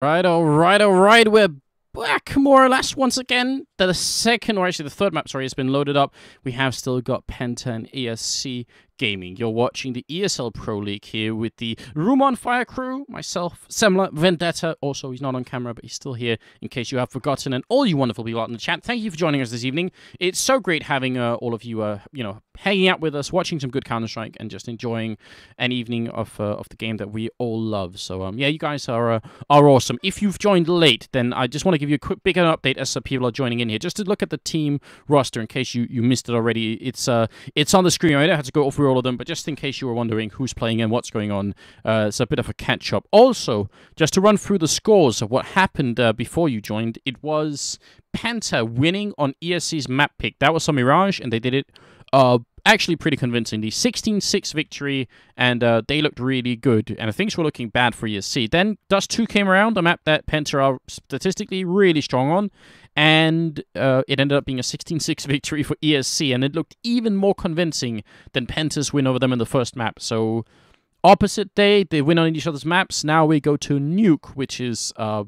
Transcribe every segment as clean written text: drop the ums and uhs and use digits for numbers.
Right, all right. We're back more or less once again. The second, or actually the third map, sorry, has been loaded up. We have still got Penta and ESC Gaming. You're watching the ESL Pro League here with the Room on Fire crew, myself, Semler, Vendetta. Also, he's not on camera, but he's still here in case you have forgotten. And all you wonderful people out in the chat, thank you for joining us this evening. It's so great having all of you, hanging out with us, watching some good Counter-Strike, and just enjoying an evening of the game that we all love. So, yeah, you guys are awesome. If you've joined late, then I just want to give you a quick bigger update as people are joining in here. Just to look at the team roster in case you missed it already. It's on the screen. I don't have to go through all of them, but just in case you were wondering who's playing and what's going on, it's a bit of a catch-up. Also, just to run through the scores of what happened before you joined, it was Penta winning on ESC's map pick. That was some Mirage, and they did it actually pretty convincingly. 16-6 victory, and they looked really good, and things were looking bad for ESC. Then Dust 2 came around, a map that Penta are statistically really strong on, and it ended up being a 16-6 victory for ESC, and it looked even more convincing than Penta's win over them in the first map. So, opposite day, they win on each other's maps. Now we go to Nuke, which is, a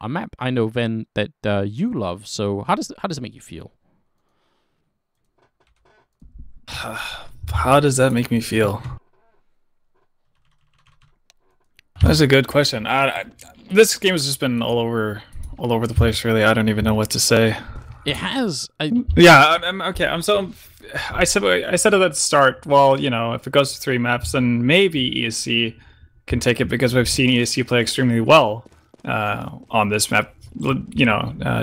map I know, Ven, that you love. So, how does it make you feel? How does that make me feel? That's a good question. This game has just been all over the place, really. I don't even know what to say. It has. Yeah, okay. I said it at the start. Well, if it goes to 3 maps, then maybe ESC can take it because we've seen ESC play extremely well on this map.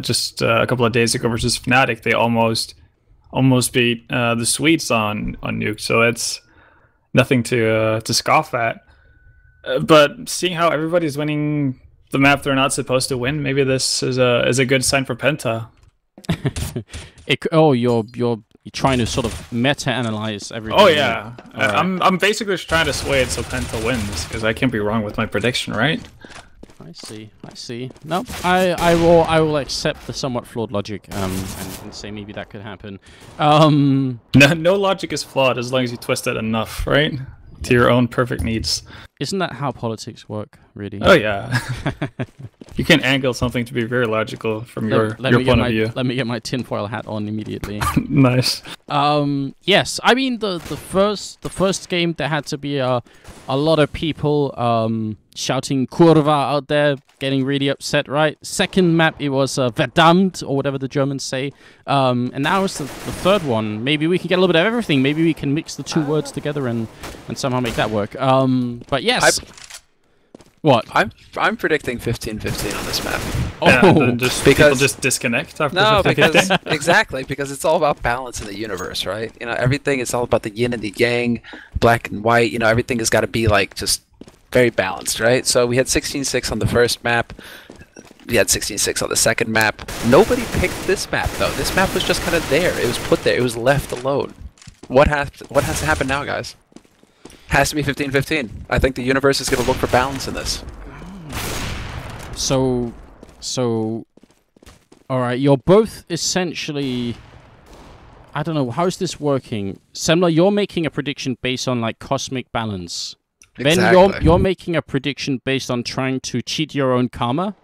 Just a couple of days ago versus Fnatic, they almost beat the Swedes on Nuke, so it's nothing to scoff at. But seeing how everybody's winning the map they're not supposed to win, maybe this is a good sign for Penta. You're trying to sort of meta-analyze everything. Oh yeah, right. I'm basically just trying to sway it so Penta wins because I can't be wrong with my prediction, right? I see. Nope. I will accept the somewhat flawed logic and say maybe that could happen. No logic is flawed as long as you twist it enough, right? To your own perfect needs. Isn't that how politics work, really? Oh yeah. You can angle something to be very logical from your point of view. Let me get my tinfoil hat on immediately. Nice. Yes. I mean the first game there had to be a lot of people shouting "Kurva" out there, getting really upset, right? Second map, it was verdammt, or whatever the Germans say. And now it's the third one. Maybe we can get a little bit of everything. Maybe we can mix the two words together and somehow make that work. But yes. What? I'm predicting 15-15 on this map. Oh, people just disconnect after 15-15? Exactly, because it's all about balance in the universe, right? Everything is all about the yin and the yang, black and white. Everything has got to be like just very balanced, right? So we had 16-6 on the first map. We had 16-6 on the second map. Nobody picked this map, though. This map was just kind of there. It was put there. It was left alone. What has to happen now, guys? Has to be 15-15. I think the universe is going to look for balance in this. So, all right. You're both essentially. I don't know. How's this working? Semler, you're making a prediction based on like cosmic balance. Exactly. Then you're making a prediction based on trying to cheat your own karma.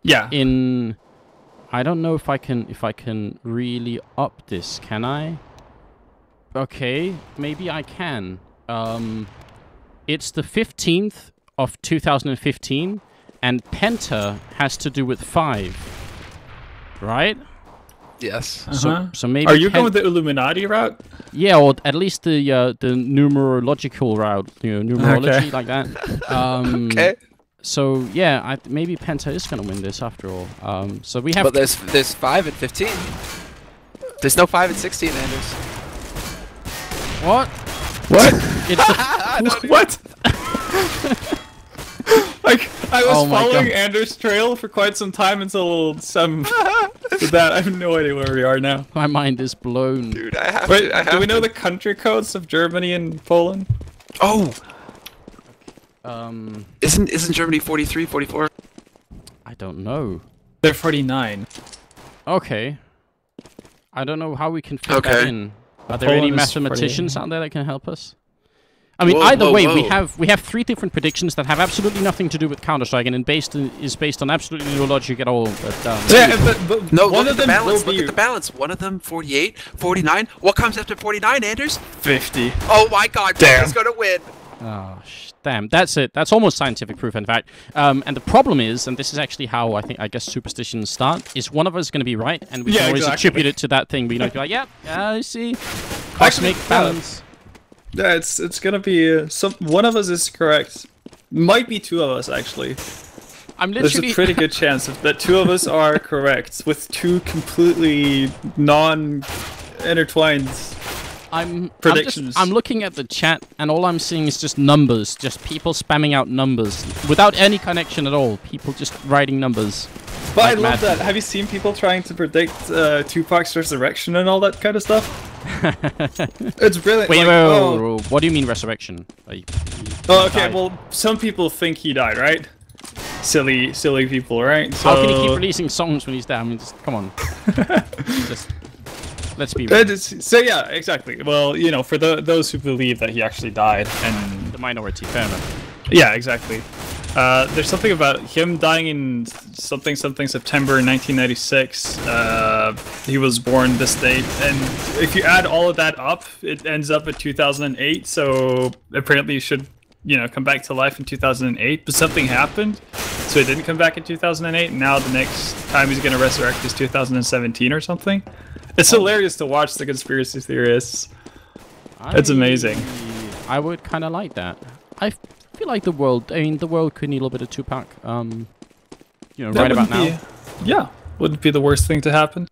Yeah. I don't know if I can really up this. Can I? Okay, maybe I can. It's the 15th of 2015, and Penta has to do with 5, right? Yes. So maybe. Are you going with the Illuminati route? Yeah, or at least the numerological route, numerology okay. like that. Okay. So yeah, maybe Penta is gonna win this after all. So we have. But there's 5 and 15. There's no 5 and 16, Anders. What? What? It's what? Like, I was following God. Anders' trail for quite some time until some did that. I have no idea where we are now. My mind is blown. Dude, I have Wait, to. do we know the country codes of Germany and Poland? Oh! Isn't Germany 43, 44? I don't know. They're 49. Okay. I don't know how we can fit that in. Are there any Poland is mathematicians out there that can help us? I mean, Whoa, either whoa, way, whoa. we have 3 different predictions that have absolutely nothing to do with Counter-Strike, and is based on absolutely no logic at all. But Yeah, but No, one look of at the them balance. will Look be at the balance. One of them, 48, 49. What comes after 49, Anders? 50. Oh my God, Damn. Penta's gonna win. oh, damn, that's it. That's almost scientific proof, in fact. And the problem is, and this is actually how I guess superstitions start, is one of us is going to be right, and we can always attribute it to that thing. We be like, yeah, I see. Cosmic balance. Yeah, it's gonna be one of us is correct. Might be 2 of us actually. I'm There's literally a pretty good chance that 2 of us are correct with 2 completely non-intertwined predictions. I'm looking at the chat, and all I'm seeing is just numbers, just people spamming out numbers without any connection at all. People just writing numbers. But like I love mad that. people. Have you seen people trying to predict Tupac's resurrection and all that kind of stuff? It's brilliant. Wait, like, wait, what do you mean resurrection? Like, oh, okay. died. Well, some people think he died, right? Silly people, right? So, How can he keep releasing songs when he's dead? I mean, just come on. Just, let's be real. So yeah, exactly. Well, you know, for those who believe that he actually died, and The minority, fair enough. yeah, exactly. There's something about him dying in something September 1996. He was born this date, and if you add all of that up, it ends up at 2008. So apparently, he should, you know, come back to life in 2008. But something happened, so he didn't come back in 2008. Now the next time he's gonna resurrect is 2017 or something. It's hilarious to watch the conspiracy theorists. It's amazing. I would kind of like that. I feel like the world could need a little bit of Tupac. You know, That right about wouldn't now. Yeah, wouldn't be the worst thing to happen.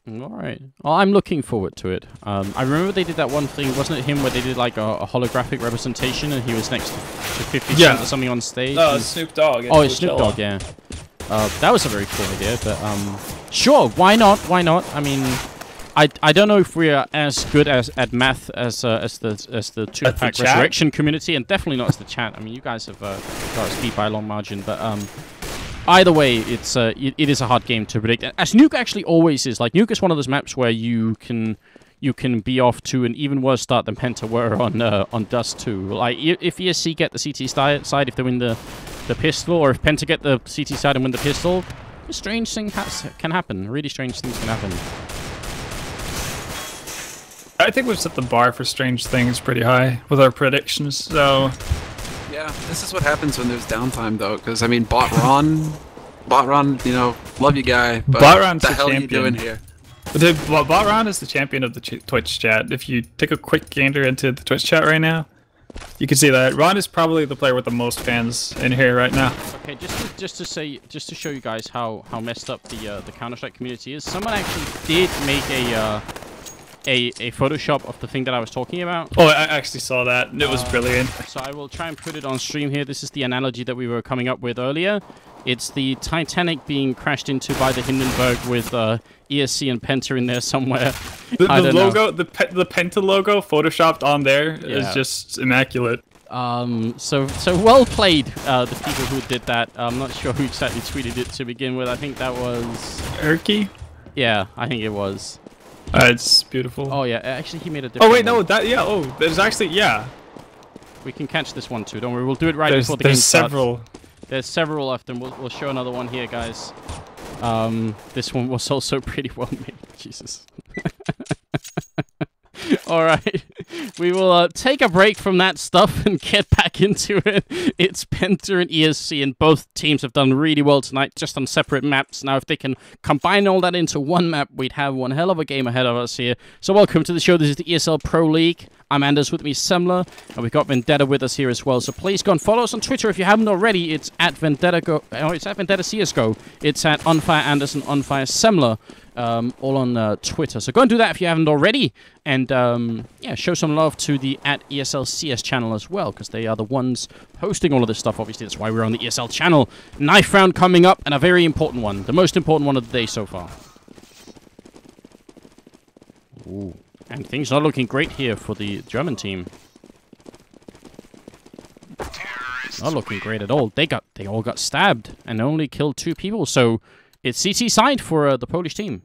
All right. Well, I'm looking forward to it. I remember they did that one thing, wasn't it him, where they did like a holographic representation, and he was next to 50 Cent or something on stage. Snoop Dogg. Oh, it's Snoop Dogg, yeah. That was a very cool idea, but sure, why not? Why not? I mean, I don't know if we are as good at math as the Tupac resurrection community, and definitely not as the chat. I mean, you guys have got us beat by a long margin, but either way, it is a hard game to predict. As Nuke actually always is. Like, Nuke is one of those maps where you can be off to an even worse start than Penta were on Dust 2. Like, if ESC get the CT side, if they win the pistol, or if Penta get the CT side and win the pistol, a strange thing can happen. Really strange things can happen. I think we've set the bar for strange things pretty high with our predictions, so... Yeah, this is what happens when there's downtime, though, because, I mean, Botron, you know, love you, guy, but Botron's what the the hell are you champion. doing here? Botron is the champion of the Twitch chat. If you take a quick gander into the Twitch chat right now, you can see that Ron is probably the player with the most fans in here right now. Okay, just to show you guys how messed up the Counter-Strike community is, someone actually did make a Photoshop of the thing that I was talking about. Oh, I actually saw that. It was brilliant. So I will try and put it on stream here. This is the analogy that we were coming up with earlier. It's the Titanic being crashed into by the Hindenburg with ESC and Penta in there somewhere. The logo, the Penta logo photoshopped on there is just immaculate. So well played, the people who did that. I'm not sure who exactly tweeted it to begin with. I think that was Erky? Yeah, I think it was. It's beautiful. Oh yeah, actually he made a different Oh wait, one. no, there's actually, yeah. We can catch this one too, don't worry. We'll do it right before the game There's starts. several. There's several left, and we'll show another one here, guys. This one was also pretty well made. Jesus. Alright, we will take a break from that stuff and get back into it. It's Penta and ESC, and both teams have done really well tonight, just on separate maps. Now, if they can combine all that into one map, we'd have one hell of a game ahead of us here. So welcome to the show. This is the ESL Pro League. I'm Anders, with me Semler, and we've got Vendetta with us here as well. So please go and follow us on Twitter if you haven't already. It's at Vendetta it's at Vendetta CSGO. It's at OnFireAnders and OnFireSemler, all on Twitter. So go and do that if you haven't already, and yeah, show some love to the at ESL CS channel as well, because they are the ones hosting all of this stuff. Obviously, that's why we're on the ESL channel. Knife round coming up, and a very important one, the most important one of the day so far. Ooh. And things are looking great here for the German team. Not looking great at all. They all got stabbed and only killed 2 people. So it's CT side for the Polish team.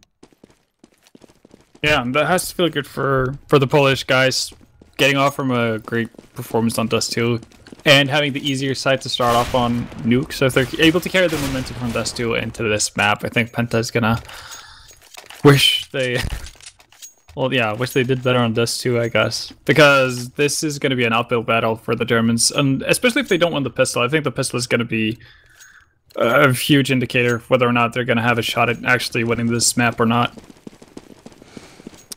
Yeah, that has to feel good for the Polish guys. getting off from a great performance on Dust 2 and having the easier side to start off on Nuke. So if they're able to carry the momentum from Dust 2 into this map, I think Penta is gonna wish they... Well, yeah, wish they did better on Dust 2, I guess. Because this is going to be an uphill battle for the Germans. And especially if they don't win the pistol. I think the pistol is going to be a huge indicator of whether or not they're going to have a shot at actually winning this map or not.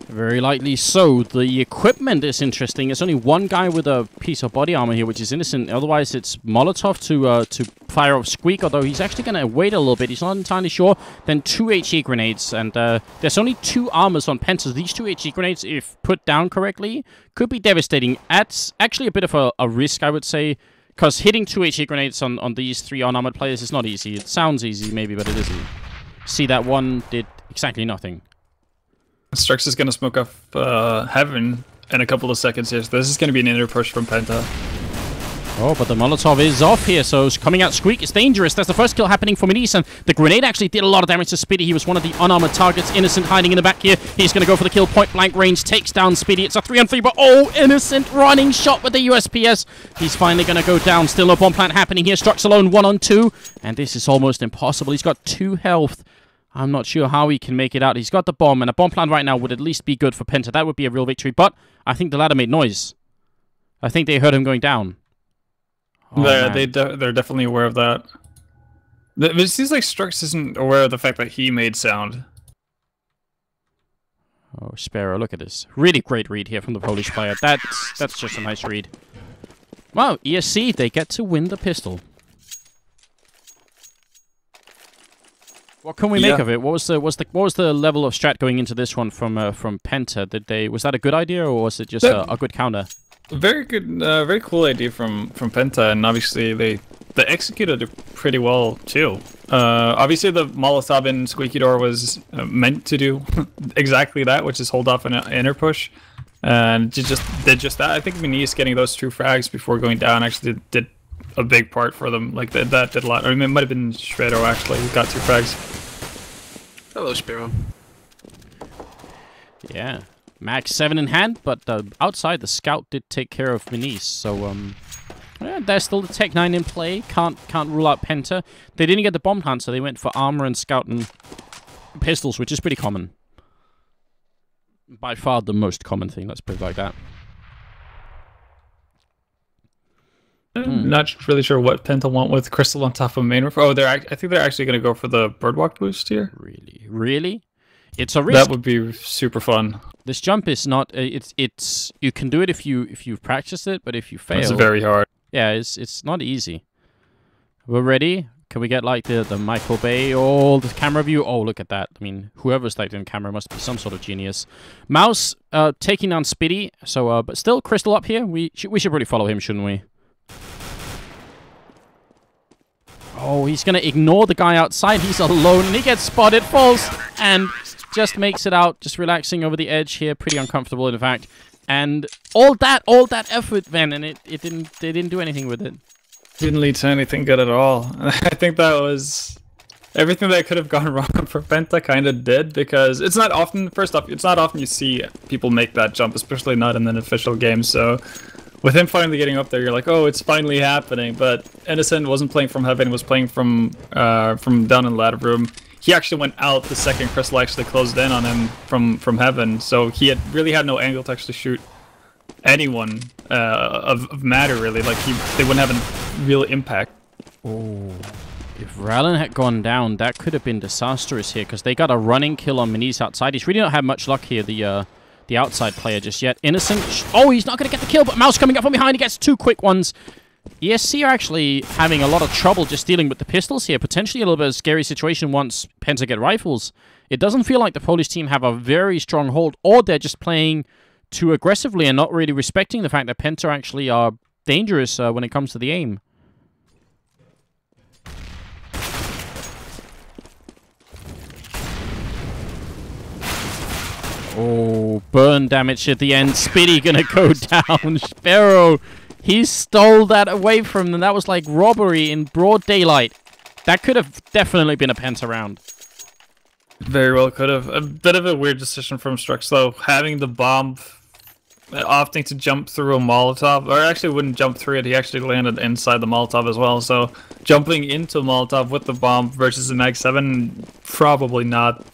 Very likely so. The equipment is interesting. There's only one guy with a piece of body armor here, which is innocent. Otherwise, it's Molotov to fire off Squeak, although he's actually going to wait a little bit. He's not entirely sure. Then 2 HE grenades, and there's only 2 armors on Penta. These 2 HE grenades, if put down correctly, could be devastating. That's actually a bit of a risk, I would say, because hitting 2 HE grenades on these 3 unarmored players is not easy. It sounds easy, maybe, but it isn't. See, that one did exactly nothing. Strux is going to smoke off Heaven in a couple of seconds here, so this is going to be an inner push from Penta. Oh, but the Molotov is off here, so it's coming out Squeak. It's dangerous. That's the first kill happening for Minis, and the grenade actually did a lot of damage to Speedy. He was one of the unarmored targets. Innocent hiding in the back here. He's going to go for the kill. Point blank range takes down Speedy. It's a 3-on-3, but oh, Innocent running shot with the USPS. He's finally going to go down. Still no bomb plant happening here. Strux alone 1-on-2, and this is almost impossible. He's got 2 health. I'm not sure how he can make it out. He's got the bomb, and a bomb plant right now would at least be good for Penta. That would be a real victory, but I think the ladder made noise. I think they heard him going down. Oh, they're definitely aware of that. It seems like Strux isn't aware of the fact that he made sound. Oh, Sparrow, look at this. Really great read here from the Polish player. That's just a nice read. Wow, ESC, they get to win the pistol. What can we make of it? What was the level of strat going into this one from Penta? Was that a good idea, or was it just a good counter? Very good, very cool idea from Penta, and obviously they executed it pretty well too. Obviously the Molotov in Squeaky Door was meant to do exactly that, which is hold off an inner push, and did just that. I think Minis getting those 2 frags before going down actually did a big part for them. Like that did a lot. I mean, it might have been Shredder actually who got 2 frags. Hello, Spiro. Yeah, max 7 in hand, but outside the scout did take care of Minis. So yeah, there's still the Tech 9 in play. Can't rule out Penta. They didn't get the bomb plant, so they went for armor and scout and pistols, which is pretty common. By far the most common thing. Let's put it like that. Not really sure what Penta want with Crystal on top of main roof. Oh, I think they're actually going to go for the Birdwalk boost here. Really? It's a risk. That would be super fun. This jump is not. It's you can do it if you've practiced it, but if you fail, it's very hard. Yeah, it's not easy. We're ready. Can we get like the Michael Bay or the camera view? Oh, look at that. I mean, whoever's like in camera must be some sort of genius. Mouse taking down Spitty. So, but still Crystal up here. We should really follow him, shouldn't we? Oh, he's going to ignore the guy outside. He's alone, and he gets spotted, falls, and just makes it out. Just relaxing over the edge here. Pretty uncomfortable, in fact. And all that effort, man, and they didn't do anything with it. Didn't lead to anything good at all. I think that was everything that could have gone wrong for Penta kind of did, because it's not often, first off, it's not often you see people make that jump, especially not in an official game, so with him finally getting up there, you're like, oh, it's finally happening. But Innocent wasn't playing from heaven; he was playing from down in the ladder room. He actually went out the second Crystal actually closed in on him from heaven, so he really had no angle to actually shoot anyone of matter, really. Like they wouldn't have a real impact. Oh, if Rallen had gone down, that could have been disastrous here, because they got a running kill on Minis outside. He's really not had much luck here. The outside player just yet. Innocent. Oh, he's not going to get the kill, but Mouse coming up from behind. He gets 2 quick ones. ESC are actually having a lot of trouble just dealing with the pistols here. Potentially a little bit of a scary situation once Penta get rifles. It doesn't feel like the Polish team have a very strong hold, or they're just playing too aggressively and not really respecting the fact that Penta actually are dangerous when it comes to the aim. Oh, burn damage at the end. Spitty gonna go down. Sparrow, he stole that away from them. That was like robbery in broad daylight. That could have definitely been a Penta round. Very well could have. A bit of a weird decision from Strux, though. Having the bomb opting to jump through a Molotov, or actually wouldn't jump through it. He actually landed inside the Molotov as well. So jumping into a Molotov with the bomb versus a Mag 7, probably not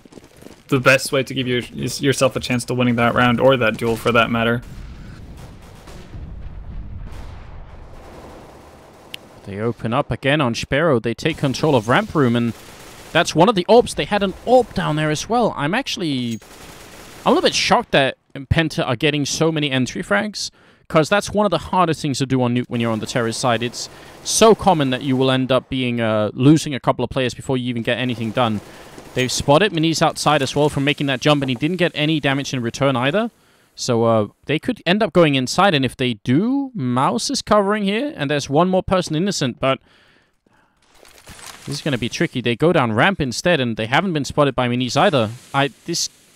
the best way to give yourself a chance to winning that round, or that duel for that matter. They open up again on Sparrow. They take control of ramp room, and that's one of the orbs. They had an orb down there as well. I'm a little bit shocked that Penta are getting so many entry frags, because that's one of the hardest things to do on Nuke when you're on the terrorist side. It's so common that you will end up being losing a couple of players before you even get anything done. They've spotted Minis outside as well from making that jump, and he didn't get any damage in return either. So they could end up going inside, and if they do, Mouse is covering here, and there's one more person innocent, but this is going to be tricky. They go down ramp instead, and they haven't been spotted by Minis either.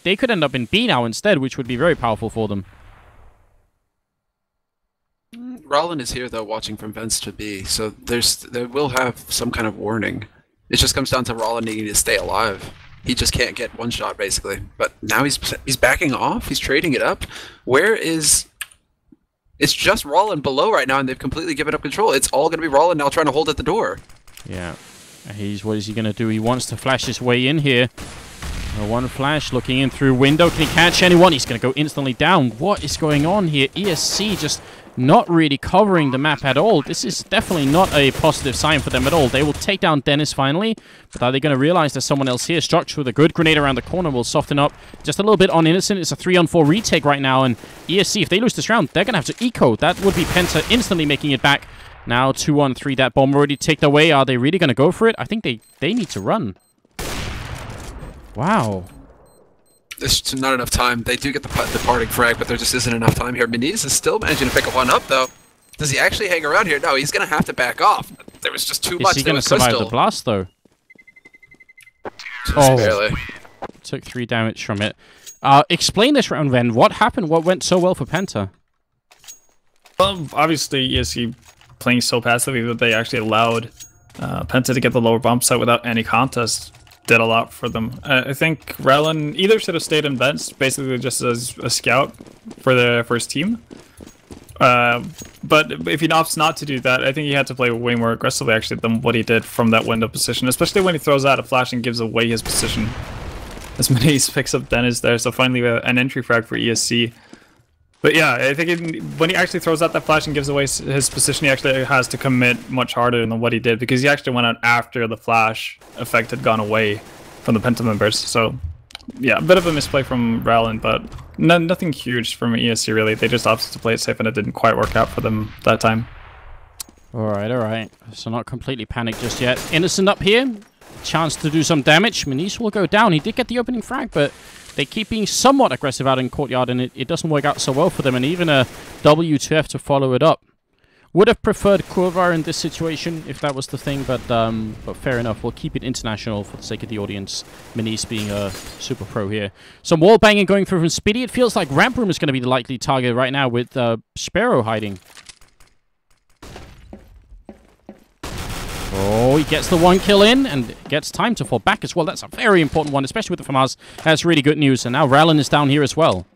They could end up in B now instead, which would be very powerful for them. Rollin is here though, watching from vents to B, so they will have some kind of warning. It just comes down to Rollin needing to stay alive. He just can't get one shot basically. But now he's backing off. He's trading it up. It's just Rollin below right now, and they've completely given up control. It's all going to be Rollin now trying to hold at the door. Yeah. What is he going to do? He wants to flash his way in here. One flash, looking in through window. Can he catch anyone? He's going to go instantly down. What is going on here? ESC just not really covering the map at all. This is definitely not a positive sign for them at all. They will take down Dennis finally, but are they going to realize there's someone else here? Structure with a good grenade around the corner will soften up just a little bit on Innocent. It's a 3-on-4 retake right now, and ESC, if they lose this round, they're going to have to eco. That would be Penta instantly making it back. Now 2-on-3, that bomb already ticked away. Are they really going to go for it? I think they need to run. Wow. There's not enough time. They do get the parting frag, but there just isn't enough time here. Meniz is still managing to pick one up, though. Does he actually hang around here? No, he's going to have to back off. There was just too much. Is he going to survive the blast, though? Just barely. Took 3 damage from it. Explain this round, then. What happened? What went so well for Penta? Well, obviously, ESC playing so passively that they actually allowed Penta to get the lower bomb site without any contest. Did a lot for them. I think Rellin either should have stayed in vents, basically just as a scout for the first team. But if he opts not to do that, I think he had to play way more aggressively actually than what he did from that window position, especially when he throws out a flash and gives away his position. As many as picks up Dennis there, so finally an entry frag for ESC. But yeah, I think when he actually throws out that flash and gives away his position, he actually has to commit much harder than what he did, because he actually went out after the flash effect had gone away from the Penta members. So yeah, a bit of a misplay from Rallin, but nothing huge from ESC really. They just opted to play it safe, and it didn't quite work out for them that time. Alright. So not completely panicked just yet. Innocent up here. Chance to do some damage. Manish will go down. He did get the opening frag, but they keep being somewhat aggressive out in Courtyard, and it doesn't work out so well for them, and even a W2F to follow it up. Would have preferred Kurvar in this situation, if that was the thing, but fair enough. We'll keep it international for the sake of the audience. Manish being a super pro here. Some wall banging going through from Speedy. It feels like Ramp Room is going to be the likely target right now with Sparrow hiding. Oh, he gets the 1 kill in and gets time to fall back as well. That's a very important one, especially with the FAMAS. That's really good news. And now Rallin is down here as well.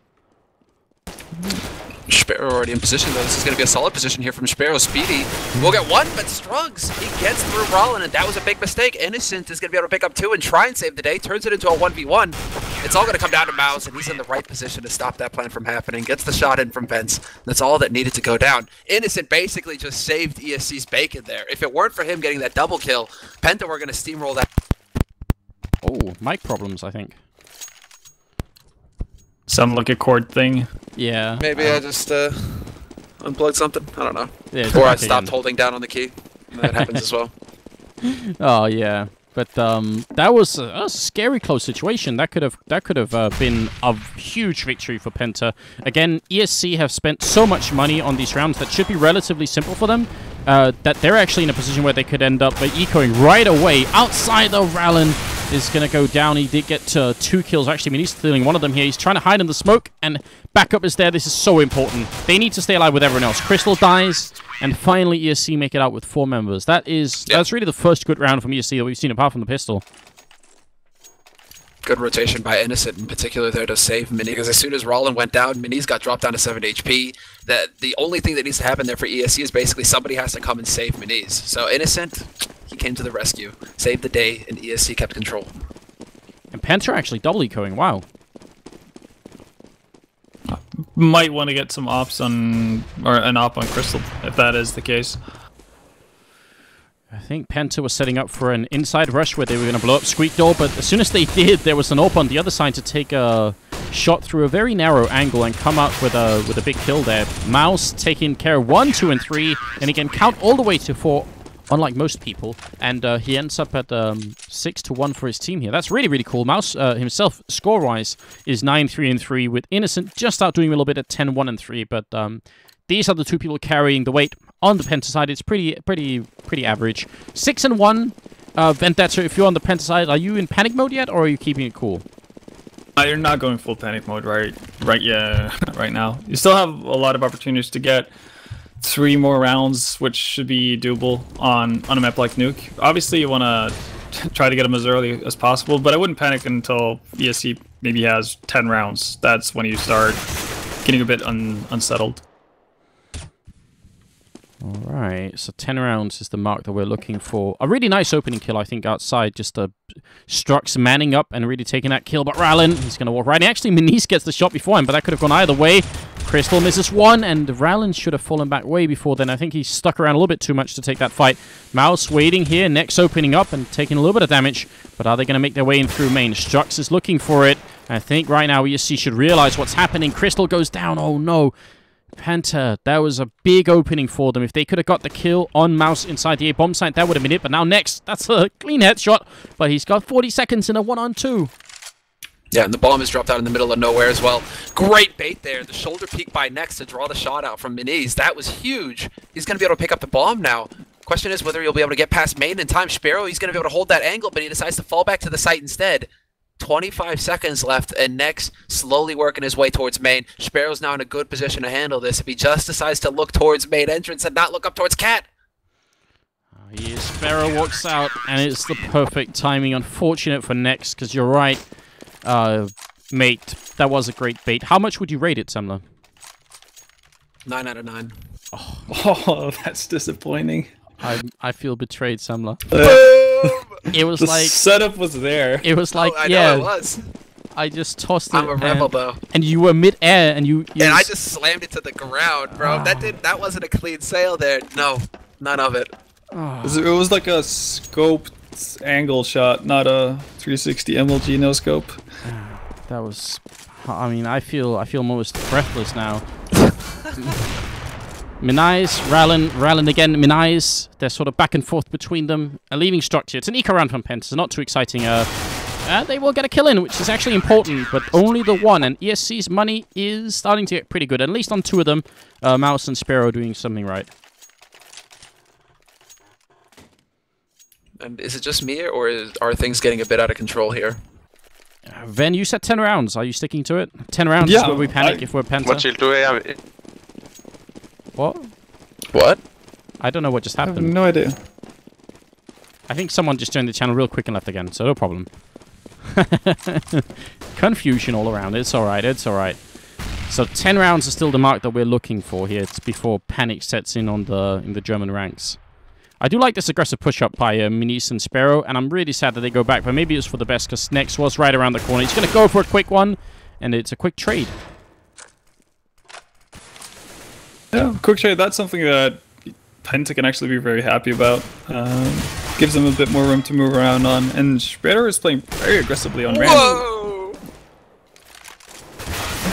Sparrow already in position, though. This is going to be a solid position here from Sparrow. Speedy will get 1, but Strugs, he gets through Rollin, and that was a big mistake. Innocent is going to be able to pick up 2 and try and save the day. Turns it into a 1v1. It's all going to come down to Mouse, and he's in the right position to stop that plan from happening. Gets the shot in from Vents. That's all that needed to go down. Innocent basically just saved ESC's bacon there. If it weren't for him getting that double kill, Penta were going to steamroll that. Oh, mic problems, I think. Sound like a chord thing. Yeah. Maybe I just unplugged something. I don't know. Yeah, or I stopped holding down on the key. That happens as well. Oh yeah, but that was a scary close situation. That could have been a huge victory for Penta. Again, ESC have spent so much money on these rounds that should be relatively simple for them. That they're actually in a position where they could end up ecoing right away. Outside of Rallin is going to go down. He did get 2 kills. Actually, I mean, he's stealing one of them here. He's trying to hide in the smoke, and backup is there. This is so important. They need to stay alive with everyone else. Crystal dies, and finally ESC make it out with 4 members. That's really the first good round from ESC that we've seen apart from the pistol. Good rotation by Innocent in particular there to save Mini, because as soon as Rollin went down, Mini's got dropped down to 7 HP. The only thing that needs to happen there for ESC is basically somebody has to come and save Minis. So Innocent, he came to the rescue, saved the day, and ESC kept control. And Penta actually double ecoing, wow. Might want to get some ops on, or an op on Crystal, if that is the case. I think Penta was setting up for an inside rush where they were going to blow up Squeak Door, but as soon as they did, there was an AWP on the other side to take a shot through a very narrow angle and come out with a big kill there. Mouse taking care of 1, 2, and 3, and he can count all the way to 4, unlike most people, and he ends up at 6-1 for his team here. That's really, really cool. Mouse himself, score-wise, is 9-3 and 3, with Innocent just out doing a little bit at 10-1 and 3, but these are the two people carrying the weight on the Penta side. It's pretty average. 6-1. Vendetta, if you're on the Penta side, are you in panic mode yet, or are you keeping it cool? You're not going full panic mode right now. You still have a lot of opportunities to get 3 more rounds, which should be doable on a map like Nuke. Obviously, you want to try to get them as early as possible, but I wouldn't panic until ESC maybe has 10 rounds. That's when you start getting a bit unsettled. Alright, so 10 rounds is the mark that we're looking for. A really nice opening kill, I think, outside. Just Strux manning up and really taking that kill. But Rallen, he's going to walk right. Actually, Manice gets the shot before him, but that could have gone either way. Crystal misses 1, and Rallen should have fallen back way before then. I think he stuck around a little bit too much to take that fight. Mouse waiting here, next opening up and taking a little bit of damage. But are they going to make their way in through main? Strux is looking for it. I think right now ESC should realize what's happening. Crystal goes down. Oh, no. Penta, that was a big opening for them. If they could have got the kill on Mouse inside the A-bomb site, that would have been it. But now next, that's a clean headshot. But he's got 40 seconds in a 1-on-2. Yeah, and the bomb is dropped out in the middle of nowhere as well. Great bait there. The shoulder peek by Next to draw the shot out from Miniz. That was huge. He's going to be able to pick up the bomb now. Question is whether he'll be able to get past main in time. Sparrow, he's going to be able to hold that angle, but he decides to fall back to the site instead. 25 seconds left, and Nex slowly working his way towards main. Sparrow's now in a good position to handle this if he just decides to look towards main entrance and not look up towards Cat. Yeah, Sparrow walks out, and it's the perfect timing. Unfortunate for Nex, because you're right, mate. That was a great bait. How much would you rate it, Semler? 9 out of 9. Oh, that's disappointing. I feel betrayed, Semler. It was the like setup was there. It was like, I yeah. know it was. I just tossed it. I'm a rebel though. And you were mid-air, and you and I just slammed it to the ground, bro. That wasn't a clean sail there. No, none of it. It was like a scoped angle shot, not a 360 MLG no scope. That was. I mean, I feel almost breathless now. Minais, Rallen again, Minais. They're sort of back and forth between them. A leaving structure. It's an eco round from Penta, so not too exciting. They will get a kill in, which is actually important, but only the one. And ESC's money is starting to get pretty good, at least on 2 of them. Mouse and Sparrow doing something right. And is it just me, or are things getting a bit out of control here? Ven, you said 10 rounds. Are you sticking to it? 10 rounds is where we panic if we're Penta. What you'll do, What? What? I don't know what just I have happened. no idea. I think someone just joined the channel real quick and left again, so no problem. Confusion all around. It's alright, it's alright. So 10 rounds is still the mark that we're looking for here. It's before panic sets in on in the German ranks. I do like this aggressive push-up by Minis and Sparrow, and I'm really sad that they go back, but maybe it's for the best, because Nex was right around the corner. He's going to go for a quick one, and it's a quick trade. Yeah, quick trade. That's something that Penta can actually be very happy about. Gives them a bit more room to move around on, and Spreader is playing very aggressively on random. Whoa!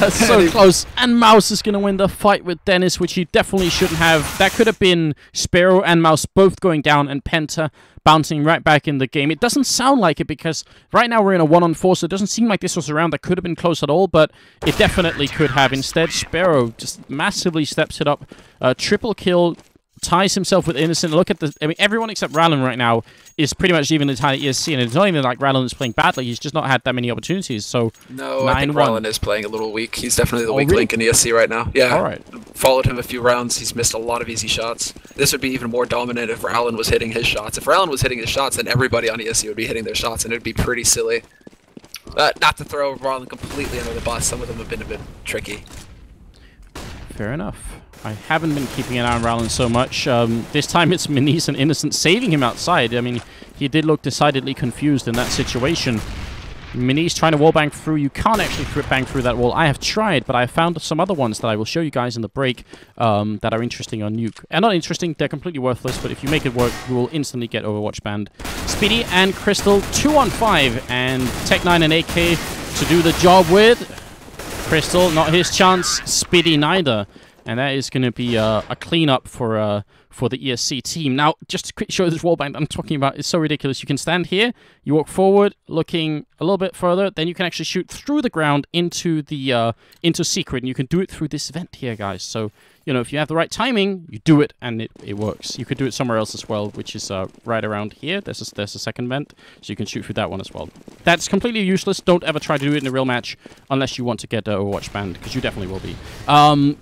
That's so close. And Mouse is going to win the fight with Dennis, which he definitely shouldn't have. That could have been Sparrow and Mouse both going down, and Penta bouncing right back in the game. It doesn't sound like it, because right now we're in a 1-on-4, so it doesn't seem like this was a round that could have been close at all, but it definitely could have. Instead, Sparrow just massively steps it up. Triple kill, ties himself with Innocent. Look at the... I mean, everyone except Rallen right now is pretty much even the entire ESC, and it's not even like Rallen is playing badly. He's just not had that many opportunities, so... No, I think Rallen is playing a little weak. He's definitely the weak link in ESC right now. Yeah. Alright. Followed him a few rounds. He's missed a lot of easy shots. This would be even more dominant if Rallen was hitting his shots. If Rallen was hitting his shots, then everybody on ESC would be hitting their shots, and it would be pretty silly. Not to throw Rollin completely under the bus. Some of them have been a bit tricky. Fair enough. I haven't been keeping an eye on Rowland so much. This time it's Minis and Innocent saving him outside. I mean, he did look decidedly confused in that situation. Minis trying to wallbang through. You can't actually bang through that wall. I have tried, but I found some other ones that I will show you guys in the break that are interesting on Nuke. And not interesting, they're completely worthless, but if you make it work, you will instantly get Overwatch banned. Speedy and Crystal, 2-on-5, and Tech9 and AK to do the job with. Crystal, not his chance. Speedy, neither. And that is going to be a cleanup for the ESC team. Now, just to quick show this wallbang I'm talking about, it's so ridiculous. You can stand here, you walk forward, looking a little bit further, then you can actually shoot through the ground into the into Secret, and you can do it through this vent here, guys. So, you know, if you have the right timing, you do it, and it works. You could do it somewhere else as well, which is right around here. There's a second vent, so you can shoot through that one as well. That's completely useless. Don't ever try to do it in a real match unless you want to get Overwatch banned, because you definitely will be. 5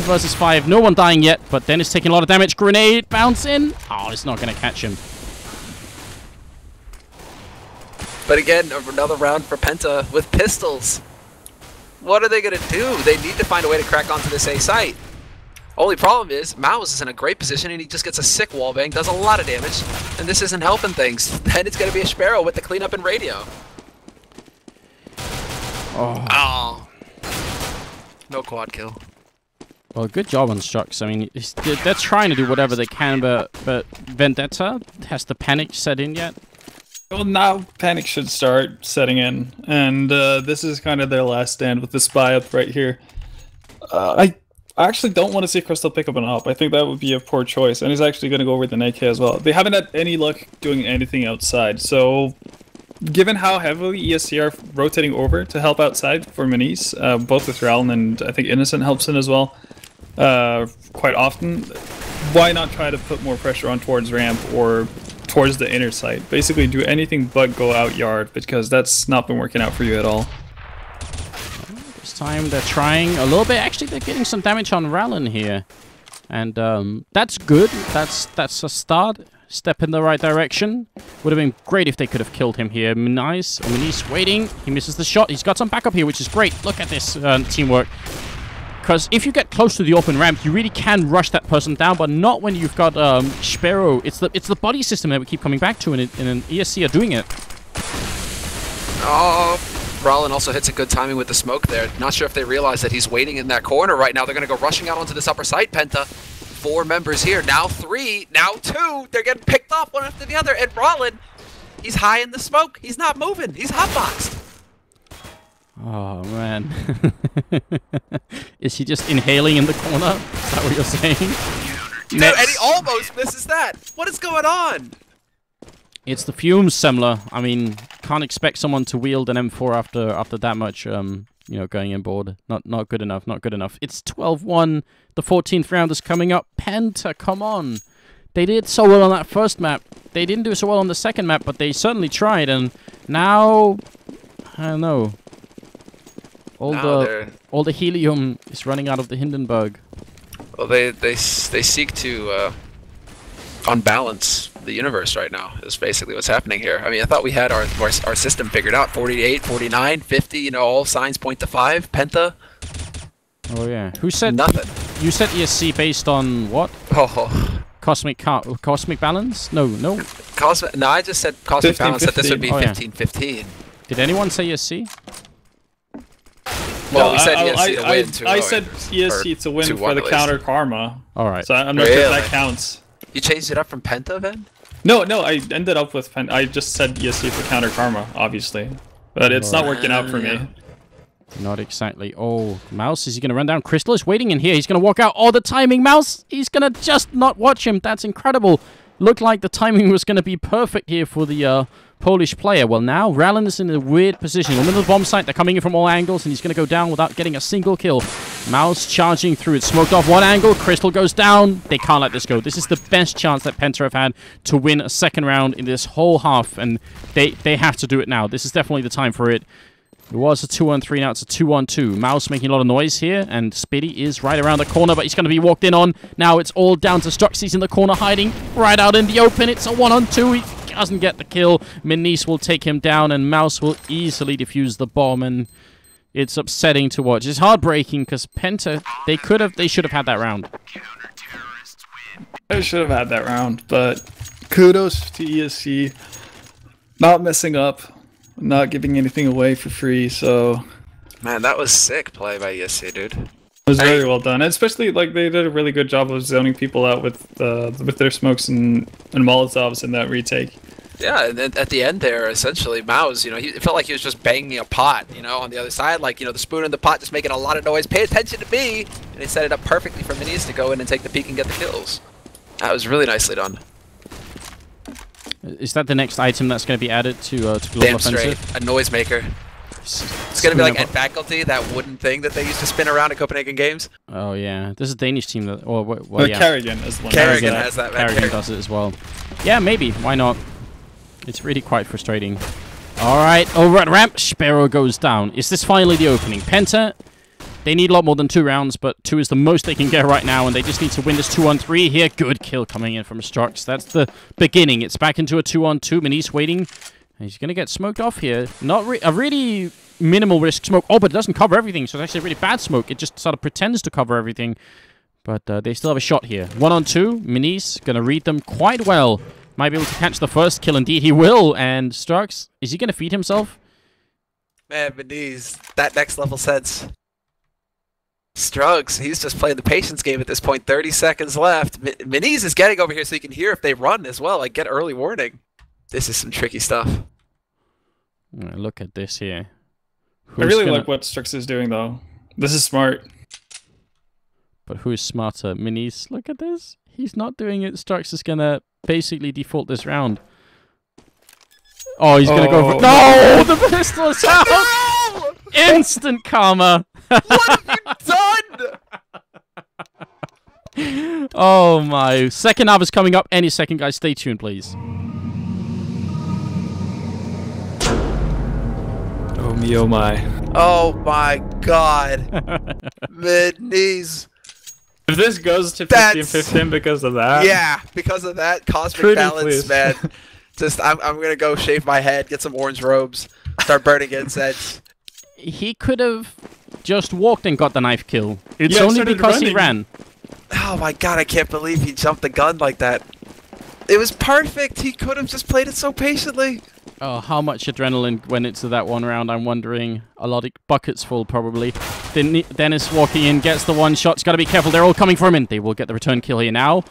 versus 5. No one dying yet, but Dennis taking a lot of damage. Grenade bounce in. Oh, it's not going to catch him. But again, another round for Penta with pistols. What are they going to do? They need to find a way to crack onto this A site. Only problem is, Mouse is in a great position and he just gets a sick wallbang, does a lot of damage, and this isn't helping things. Then it's going to be a Sparrow with the cleanup and radio. Oh. No quad kill. Well, good job on Strux. I mean, they're trying to do whatever they can, but Vendetta, has the panic set in yet? Well, now panic should start setting in, and this is kind of their last stand with the spy up right here. I actually don't want to see Crystal pick up an op. I think that would be a poor choice, and he's actually going to go with an AK as well. They haven't had any luck doing anything outside, so given how heavily ESC are rotating over to help outside for Minis, both with Raln and I think Innocent helps in as well, quite often, why not try to put more pressure on towards ramp or towards the inner site? Basically do anything but go out yard, because that's not been working out for you at all. This time they're trying a little bit. Actually, they're getting some damage on Rallen here. And that's good. That's a start. Step in the right direction. Would have been great if they could have killed him here. Nice. Minis waiting. He misses the shot. He's got some backup here, which is great. Look at this teamwork. Because if you get close to the open ramp, you really can rush that person down, but not when you've got Sparrow. It's the body system that we keep coming back to, and an ESC are doing it. Oh, Rollin also hits a good timing with the smoke there. Not sure if they realize that he's waiting in that corner right now. They're going to go rushing out onto this upper site, Penta. 4 members here, now 3, now 2. They're getting picked off one after the other, and Rollin, he's high in the smoke. He's not moving. He's hotboxed. Oh, man. Is he just inhaling in the corner? Is that what you're saying? Dude, and he almost misses that. What is going on? It's the fumes, Semler. I mean, can't expect someone to wield an M4 after that much, you know, going in board. Not good enough, not good enough. It's 12-1. The 14th round is coming up. Penta, come on. They did so well on that first map. They didn't do so well on the second map, but they certainly tried, and now, I don't know. All the helium is running out of the Hindenburg. Well, they seek to unbalance the universe right now. Is basically what's happening here. I mean, I thought we had our system figured out. 48, 49, 50. You know, all signs point to 5. Penta. Oh yeah. Who said nothing? You said ESC based on what? Oh. Cosmic balance? No. No, I just said cosmic 15, balance. 15. That this would be 15-15. Did anyone say ESC? Well, we said ESC to win 2-0. I said ESC to win for the counter karma. All right. So I'm not sure if that counts. You changed it up from Penta then? No, I ended up with Penta. I just said ESC for counter karma, obviously. But it's not working out for me. Not exactly. Oh, Mouse, is he going to run down? Crystal is waiting in here. He's going to walk out. Oh, the timing, Mouse. He's going to just not watch him. That's incredible. Looked like the timing was going to be perfect here for the Polish player. Well, now Rallen is in a weird position. In the middle of the bomb site, they're coming in from all angles, and he's going to go down without getting a single kill. Mouse charging through it. Smoked off one angle. Crystal goes down. They can't let this go. This is the best chance that Penta have had to win a second round in this whole half, and they have to do it now. This is definitely the time for it. It was a 2-on-3, now it's a 2-on-2. Mouse making a lot of noise here, and Speedy is right around the corner, but he's going to be walked in on. Now it's all down to Strux. He's in the corner hiding right out in the open. It's a 1-on-2. doesn't get the kill. Menis will take him down, and Mouse will easily defuse the bomb, and it's upsetting to watch. It's heartbreaking because Penta, they should have had that round. I should have had that round, but kudos to ESC. Not messing up, not giving anything away for free, so... Man, that was sick play by ESC, dude. It was very well done, and especially like they did a really good job of zoning people out with their smokes and Molotovs in that retake. Yeah, and then at the end there, essentially, Mao's, you know, it felt like he was just banging a pot, you know, on the other side, like, you know, the spoon in the pot just making a lot of noise. Pay attention to me! And he set it up perfectly for Menis to go in and take the peek and get the kills. That was really nicely done. Is that the next item that's going to be added to Global Damn Offensive? straight. A noisemaker. It's going to be like at faculty, that wooden thing that they used to spin around at Copenhagen Games. Oh, yeah. There's a Danish team that... well, yeah. Kerrigan is one. Kerrigan has that. Kerrigan does it as well. Yeah, maybe. Why not? It's really quite frustrating. All right, over at ramp, Sparrow goes down. Is this finally the opening? Penta, they need a lot more than 2 rounds, but 2 is the most they can get right now, and they just need to win this 2-on-3 here. Good kill coming in from Strux. That's the beginning. It's back into a 2-on-2. Menis waiting. He's going to get smoked off here. Not a really minimal risk smoke. Oh, but it doesn't cover everything, so it's actually a really bad smoke. It just sort of pretends to cover everything, but they still have a shot here. 1-on-2. Menis going to read them quite well. Might be able to catch the first kill. Indeed, he will. And Strux, is he going to feed himself? Man, Menis, that next level sense. Strux, he's just playing the patience game at this point. 30 seconds left. Menis is getting over here so you can hear if they run as well. Like, get early warning. This is some tricky stuff. Look at this here. I really like what Strux is doing, though. This is smart. But who is smarter? Menis, look at this. He's not doing it. Strux is going to basically default this round. Oh, he's going to go for... No! The pistol's out! No! Instant karma! What have you done? Oh my. Second half is coming up any second, guys. Stay tuned, please. Oh me, oh my. Oh my god. Menis. If this goes to 15-15 because of that... Yeah, because of that. Cosmic Pretty balance, please. man. Just, I'm going to go shave my head, get some orange robes, start burning incense. He could have just walked and got the knife kill. It's Yeah, only because he running. ran. Oh my god, I can't believe he jumped the gun like that. It was perfect. He could have just played it so patiently. Oh, how much adrenaline went into that one round, I'm wondering. A lot of buckets full, probably. Dennis walking in, gets the one shot. He's got to be careful. They're all coming for him, and they will get the return kill here now.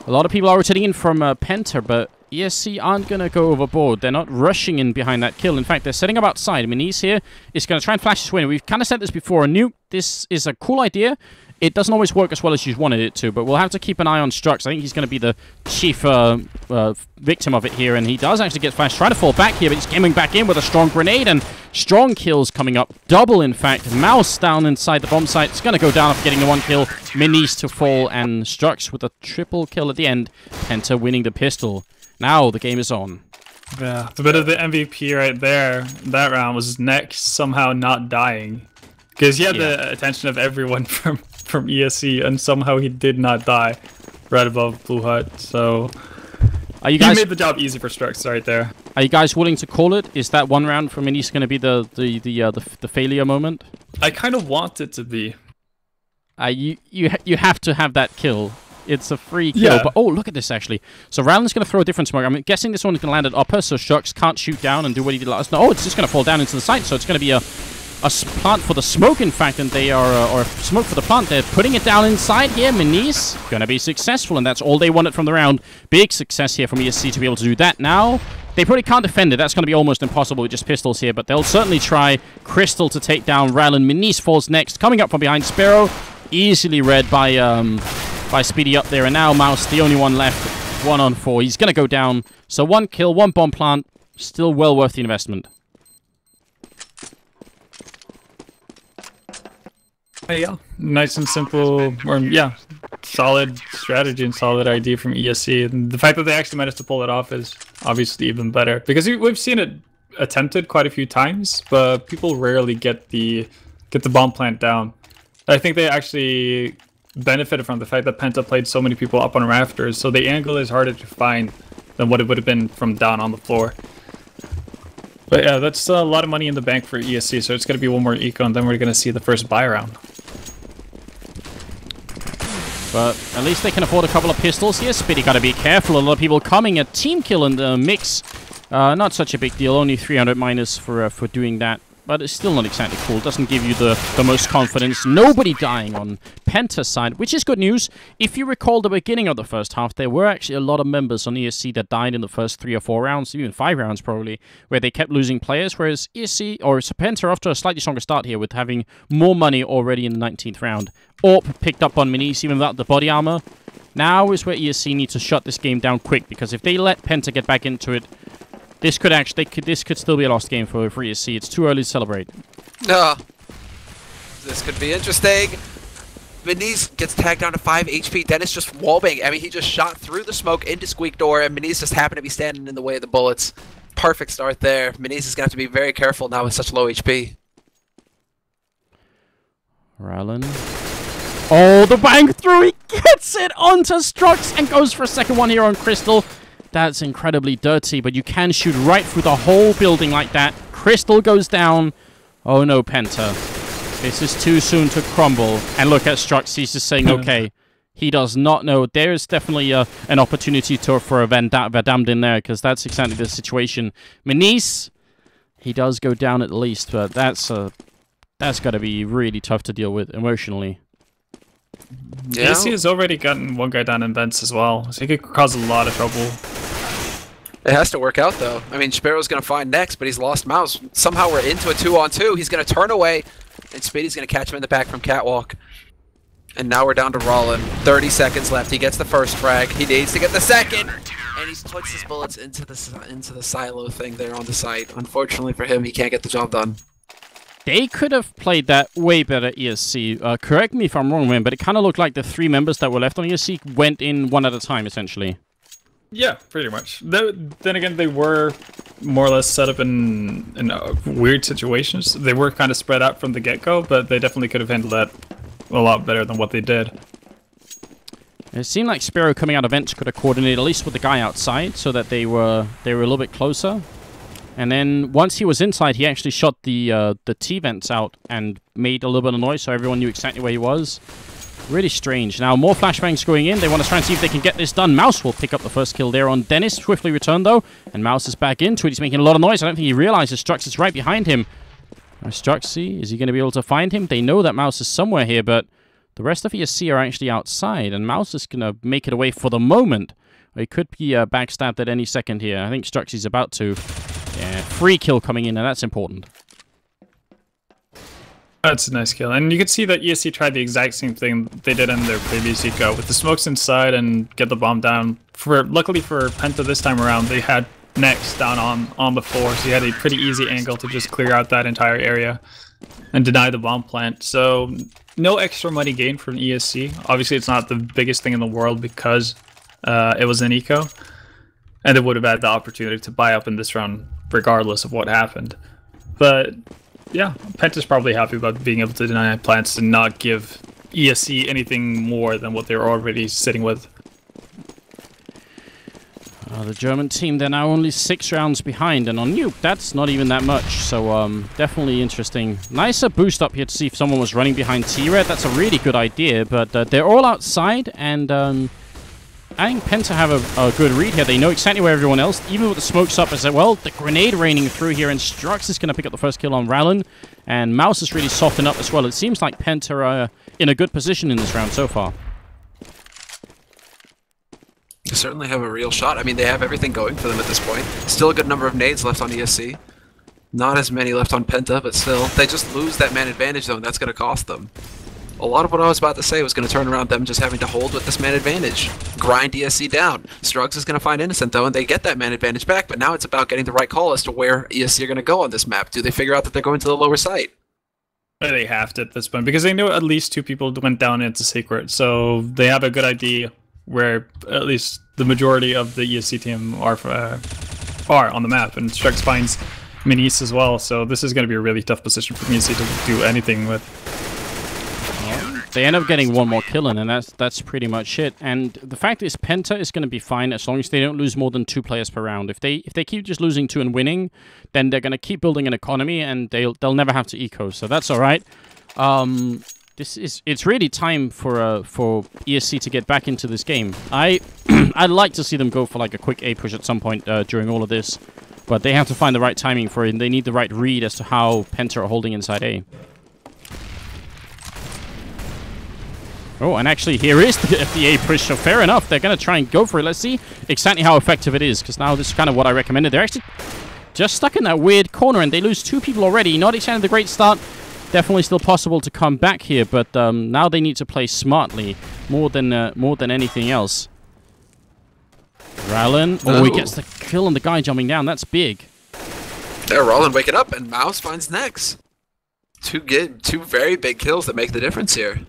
A lot of people are rotating in from Penta, but ESC aren't going to go overboard. They're not rushing in behind that kill. In fact, they're setting up outside. Menis here is going to try and flash his way. We've kind of said this before. Nuke, this is a cool idea. It doesn't always work as well as you wanted it to, but we'll have to keep an eye on Strux. I think he's going to be the chief victim of it here, and he does actually get flashed. Trying to fall back here, but he's coming back in with a strong grenade, and strong kills coming up. Double, in fact. Mouse down inside the bomb site. It's going to go down after getting the 1 kill. Menis to fall, and Strux with a triple kill at the end. Penta winning the pistol. Now the game is on. Yeah, a bit of the MVP right there. That round was next somehow not dying. Because he had the attention of everyone from ESC, and somehow he did not die right above Blue Hut. So Are you guys he made the job easy for Strux right there. Are you guys willing to call it? Is that 1 round for Menis going to be the failure moment? I kind of want it to be. You have to have that kill. It's a free kill. Yeah. But oh, look at this actually. So Rowland's going to throw a different smoke. I'm guessing this one is going to land at upper, so Strux can't shoot down and do what he did last. No, it's just going to fall down into the site. So it's going to be a plant for the smoke, in fact, and they are, or smoke for the plant. They're putting it down inside here. Menis going to be successful, and that's all they wanted from the round. Big success here from ESC to be able to do that. Now, they probably can't defend it. That's going to be almost impossible with just pistols here, but they'll certainly try Crystal to take down Rowland. Menis falls next, coming up from behind. Sparrow, easily read by Speedy up there, and now Mouse, the only one left. 1-on-4. He's going to go down. So 1 kill, 1 bomb plant. Still well worth the investment. Yeah, nice and simple, or yeah, solid strategy and solid idea from ESC. And the fact that they actually managed to pull it off is obviously even better, because we've seen it attempted quite a few times, but people rarely get the bomb plant down. I think they actually benefited from the fact that Penta played so many people up on rafters, so the angle is harder to find than what it would have been from down on the floor. But yeah, that's a lot of money in the bank for ESC, so it's going to be one more eco, and then we're going to see the first buy round. But at least they can afford a couple of pistols here. Spitty got to be careful. A lot of people coming. A team kill in the mix. Not such a big deal. Only 300 minus for doing that. But it's still not exactly cool. Doesn't give you the most confidence. Nobody dying on Penta's side, which is good news. If you recall the beginning of the first half, there were actually a lot of members on ESC that died in the first 3 or 4 rounds, even 5 rounds probably, where they kept losing players, whereas ESC, or Penta, are off to a slightly stronger start here with having more money already in the 19th round. Orp picked up on Minis even without the body armor. Now is where ESC needs to shut this game down quick, because if they let Penta get back into it, this could still be a lost game for ESC. It's too early to celebrate. No. This could be interesting. Minis gets tagged down to 5 HP. Dennis just wallbang. I mean, he just shot through the smoke into Squeak Door, and Minis just happened to be standing in the way of the bullets. Perfect start there. Minis is going to have to be very careful now with such low HP. Rylan. Oh, the bang through. He gets it onto Strux and goes for a second one here on Crystal. That's incredibly dirty, but you can shoot right through the whole building like that. Crystal goes down. Oh no, Penta. This is too soon to crumble. And look at Strux. He's just saying, okay. He does not know. There is definitely an opportunity for a Verdammt in there, because that's exactly the situation. Minis, he does go down at least, but that's got to be really tough to deal with emotionally. Yeah. ESC has already gotten one guy down in vents as well, so he could cause a lot of trouble. It has to work out, though. I mean, Sparrow's going to find next, but he's lost Mouse. Somehow we're into a 2-on-2. He's going to turn away, and Speedy's going to catch him in the back from Catwalk. And now we're down to Rollin. 30 seconds left. He gets the first frag. He needs to get the second, and he puts his bullets into the silo thing there on the site. Unfortunately for him, he can't get the job done. They could have played that way better, ESC. Correct me if I'm wrong, man, but it kind of looked like the 3 members that were left on ESC went in one at a time, essentially. Yeah, pretty much. Then again, they were more or less set up in weird situations. They were kind of spread out from the get-go, but they definitely could have handled that a lot better than what they did. It seemed like Sparrow coming out of vents could have coordinated at least with the guy outside, so that they were a little bit closer. And then once he was inside, he actually shot the T-vents out and made a little bit of noise, so everyone knew exactly where he was. Really strange. Now, more flashbangs going in. They want to try and see if they can get this done. Mouse will pick up the first kill there on Dennis. Swiftly returned, though. And Mouse is back into it. He's making a lot of noise. I don't think he realizes Strux is right behind him. Struxy, is he going to be able to find him? They know that Mouse is somewhere here, but the rest of ESC are actually outside. And Mouse is going to make it away for the moment. He could be backstabbed at any second here. I think Struxy's about to. Yeah, free kill coming in, and that's important. That's a nice kill. And you can see that ESC tried the exact same thing they did in their previous eco, with the smokes inside and get the bomb down. Luckily for Penta this time around, they had Next down on the floor, so he had a pretty easy angle to just clear out that entire area and deny the bomb plant. So no extra money gained from ESC. Obviously, it's not the biggest thing in the world because it was an eco, and they would have had the opportunity to buy up in this round regardless of what happened. But yeah, Penta's probably happy about being able to deny plants and not give ESC anything more than what they're already sitting with. The German team, they're now only 6 rounds behind, and on Nuke, that's not even that much, so definitely interesting. Nicer boost up here to see if someone was running behind T-Red. That's a really good idea, but they're all outside, and I think Penta have a good read here. They know exactly where everyone else, even with the smokes up as well. The grenade raining through here, and Strux is going to pick up the first kill on Rallen. And Mouse is really softened up as well. It seems like Penta are in a good position in this round so far. They certainly have a real shot. I mean, they have everything going for them at this point. Still a good number of nades left on ESC. Not as many left on Penta, but still. They just lose that man advantage, though, and that's going to cost them. A lot of what I was about to say was going to turn around them just having to hold with this man advantage. Grind ESC down. Struggs is going to find Innocent, though, and they get that man advantage back, but now it's about getting the right call as to where ESC are going to go on this map. Do they figure out that they're going to the lower site? They have to at this point, because they know at least 2 people went down into Secret, so they have a good idea where at least the majority of the ESC team are on the map, and Struggs finds Minis as well, so this is going to be a really tough position for ESC to do anything with. They end up getting one more kill in, and that's pretty much it. And the fact is, Penta is going to be fine as long as they don't lose more than 2 players per round. If they keep just losing 2 and winning, then they're going to keep building an economy, and they'll never have to eco. So that's all right. It's really time for ESC to get back into this game. I'd like to see them go for like a quick A push at some point during all of this, but they have to find the right timing for it, and they need the right read as to how Penta are holding inside A. Oh, and actually here is the A push, so fair enough. They're going to try and go for it. Let's see exactly how effective it is, because now this is kind of what I recommended. They're actually just stuck in that weird corner, and they lose 2 people already. Not exactly the great start. Definitely still possible to come back here, but now they need to play smartly more than anything else. Rallen, oh, he gets the kill on the guy jumping down. That's big. There, Rallen waking up, and Mouse finds Nex. 2 very big kills that make the difference here.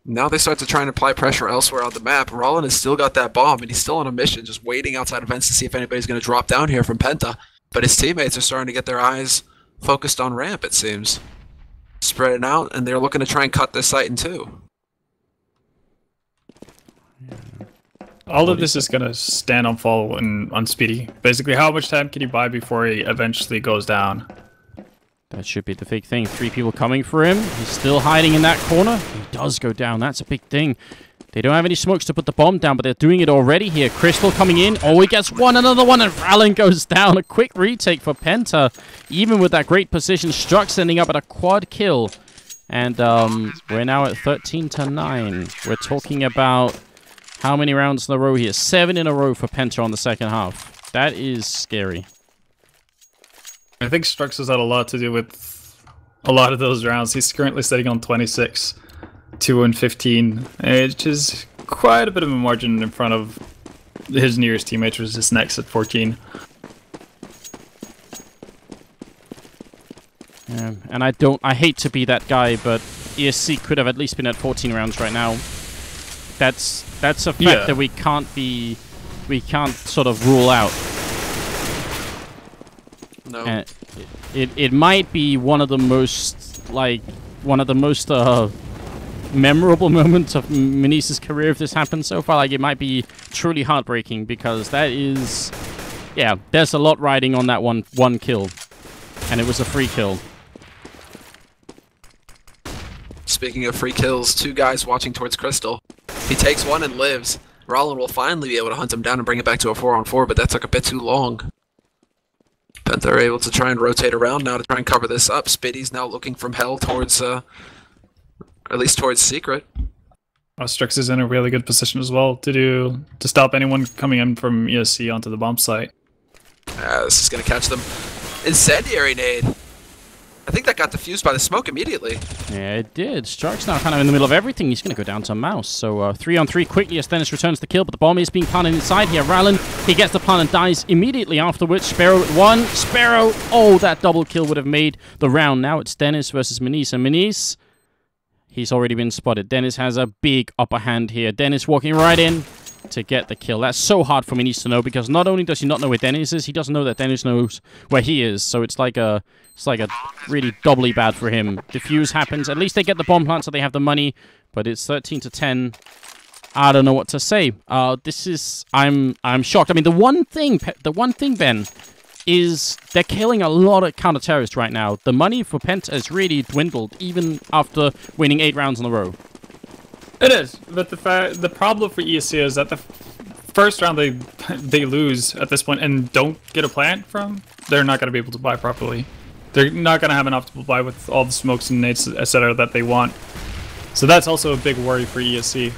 Now they start to try and apply pressure elsewhere on the map. Rallen has still got that bomb, and he's still on a mission, just waiting outside of vents to see if anybody's going to drop down here from Penta. But his teammates are starting to get their eyes focused on ramp, it seems. Spreading out, and they're looking to try and cut this site in 2. All of this is going to stand on fall and on Speedy. Basically, how much time can you buy before he eventually goes down? That should be the big thing. 3 people coming for him. He's still hiding in that corner. He does go down. That's a big thing. They don't have any smokes to put the bomb down, but they're doing it already here. Crystal coming in. Oh, he gets another one, and Rallen goes down. A quick retake for Penta. Even with that great position, Strux ending up at a quad kill. And we're now at 13 to 9. We're talking about how many rounds in a row here? 7 in a row for Penta on the second half. That is scary. I think Strux has had a lot to do with a lot of those rounds. He's currently sitting on 26, 2 and 15, which is quite a bit of a margin in front of his nearest teammate, which is Nex at 14. Yeah, and I hate to be that guy, but ESC could have at least been at 14 rounds right now. That's a fact that we can't sort of rule out. No. It might be one of the most memorable moments of Menice's career if this happens so far. Like, it might be truly heartbreaking, because that is, yeah, there's a lot riding on that one kill, and it was a free kill. Speaking of free kills, 2 guys watching towards Crystal. He takes one and lives. Rallen will finally be able to hunt him down and bring it back to a 4-on-4, but that took a bit too long. Penta are able to try and rotate around now to try and cover this up. Spiddy's now looking from hell towards, at least towards Secret. Strix is in a really good position as well to stop anyone coming in from ESC onto the bomb site. This is going to catch them. Incendiary nade. I think that got diffused by the smoke immediately. Yeah, it did. Strux now kind of in the middle of everything. He's going to go down to Mouse. So 3-on-3 quickly as Dennis returns the kill, but the bomb is being planted inside here. Rallen, he gets the plant and dies immediately afterwards. Sparrow at 1. Sparrow, oh, that double kill would have made the round. Now it's Dennis versus Menice. And Menice, he's already been spotted. Dennis has a big upper hand here. Dennis walking right in to get the kill. That's so hard for Menice to know, because not only does he not know where Dennis is, he doesn't know that Dennis knows where he is. So it's like a really doubly bad for him. Diffuse happens. At least they get the bomb plant, so they have the money. But it's 13 to 10. I don't know what to say. This is I'm shocked. I mean, the one thing, Ben, is they're killing a lot of counter-terrorists right now. The money for Penta has really dwindled, even after winning 8 rounds in a row. It is, but the problem for ESC is that the first round they lose at this point and don't get a plant from, they're not going to be able to buy properly. They're not going to have enough to buy with all the smokes and nades, etc. that they want. So that's also a big worry for ESC.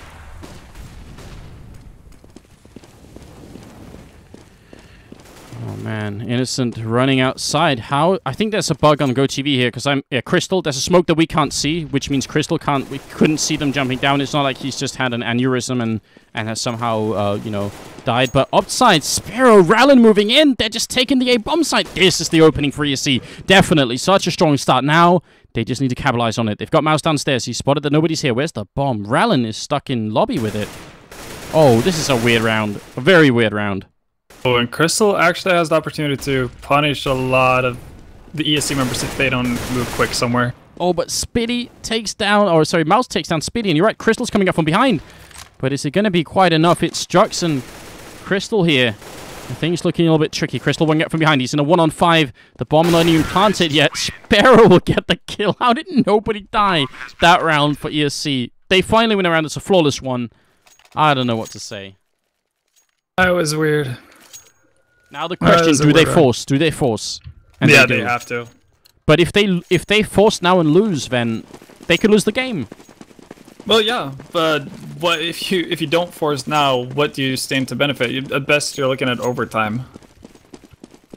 Oh man, Innocent running outside. How? I think there's a bug on GoTV here, because Crystal, there's a smoke that we can't see, which means Crystal we couldn't see them jumping down. It's not like he's just had an aneurysm and has somehow, died. But upside, Sparrow, Rallen moving in. They're just taking the A-bomb site. This is the opening for ESC. Definitely such a strong start. Now, they just need to capitalize on it. They've got Mouse downstairs. He spotted that nobody's here. Where's the bomb? Rallen is stuck in lobby with it. Oh, this is a weird round. A very weird round. Oh, and Crystal actually has the opportunity to punish a lot of the ESC members if they don't move quick somewhere. Oh, but Spitty takes down, or sorry, Mouse takes down Spitty, and you're right, Crystal's coming up from behind. But is it going to be quite enough? It's Strux and Crystal here. The thing's looking a little bit tricky. Crystal won't get from behind. He's in a 1-on-5. The bomb not even planted yet. Sparrow will get the kill. How did nobody die that round for ESC? They finally win a round. It's a flawless one. I don't know what to say. That was weird. Now the question, do they force? Do they force? And yeah, they have to. But if they force now and lose, then they could lose the game. Well, yeah, but what if you don't force now? What do you stand to benefit? At best, you're looking at overtime.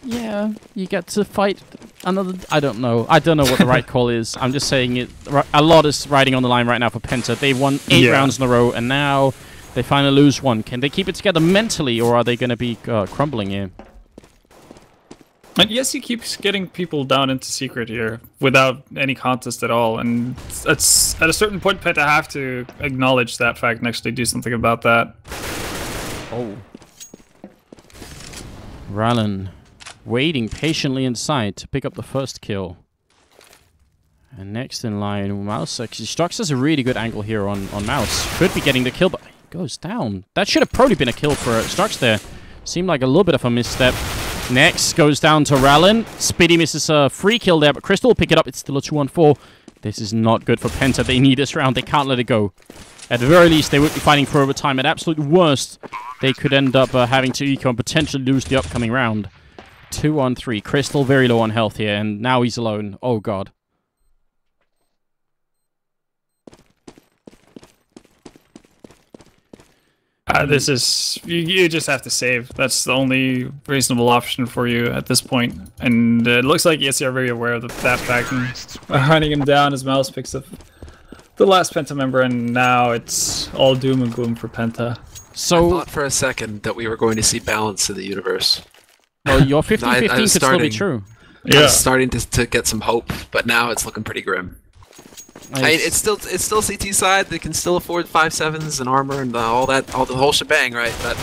Yeah, you get to fight another. I don't know. I don't know what the right call is. I'm just saying it. A lot is riding on the line right now for Penta. They won 8 rounds in a row, and now they finally lose one. Can they keep it together mentally, or are they going to be crumbling here? And yes, he keeps getting people down into secret here without any contest at all, and it's at a certain point Penta have to acknowledge that fact and actually do something about that. Oh, Rallen waiting patiently inside to pick up the first kill. And next in line, Mouse. Actually, Strux has a really good angle here on Mouse. Could be getting the kill, but he goes down. That should have probably been a kill for Strux there. Seemed like a little bit of a misstep. Next goes down to Rallen. Spitty misses a free kill there, but Crystal will pick it up. It's still a 2-on-4. This is not good for Penta. They need this round. They can't let it go. At the very least, they would be fighting for overtime. At absolute worst, they could end up having to eco and potentially lose the upcoming round. 2-on-3. Crystal very low on health here, and now he's alone. Oh, God. This is... You just have to save. That's the only reasonable option for you at this point. And it looks like ESC are very aware of that fact and are hunting him down as Mouse picks up the last Penta member, and now it's all doom and gloom for Penta. So I thought for a second that we were going to see balance in the universe. Well, your 50-15 could still be true. Yeah. I was starting to get some hope, but now it's looking pretty grim. I mean, it's still CT side. They can still afford 5.7s and armor and all the whole shebang, right? But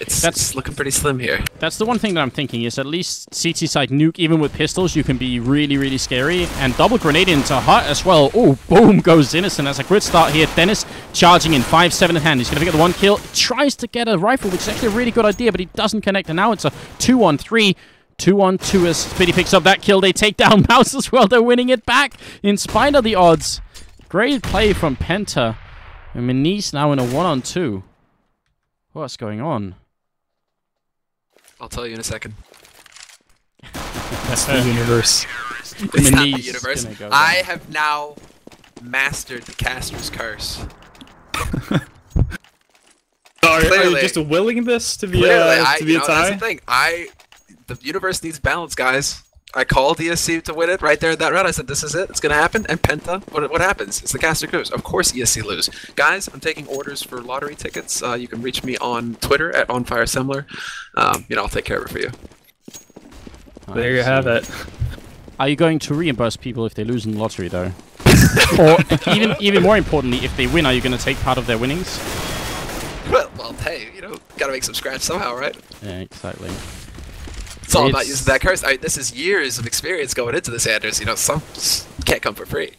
it's looking pretty slim here. That's the one thing that I'm thinking is at least CT side Nuke, even with pistols, you can be really, really scary. And double grenade into Hut as well. Oh, boom goes Innocent. That's a good start here. Dennis charging in 5.7 in hand. He's going to get the 1 kill. Tries to get a rifle, which is actually a really good idea, but he doesn't connect. And now it's a 2-on-3. 2-on-2 as Spitty picks up that kill. They take down Mouse as well. They're winning it back in spite of the odds. Great play from Penta. And Manise now in a 1-on-2. What's going on? I'll tell you in a second. That's the universe. It's not the universe. I have now mastered the caster's curse. Are you just willing this to be a tie? That's the thing. The universe needs balance, guys. I called ESC to win it right there in that round. I said, this is it. It's going to happen. And Penta, what happens? It's the caster curse. Of course ESC lose. Guys, I'm taking orders for lottery tickets. You can reach me on Twitter at OnFireSimilar. I'll take care of it for you. There you have it. Are you going to reimburse people if they lose in the lottery, though? Or even more importantly, if they win, are you going to take part of their winnings? Well, hey, gotta make some scratch somehow, right? Yeah, exactly. It's all about using that curse. This is years of experience going into this, Anders. Some can't come for free.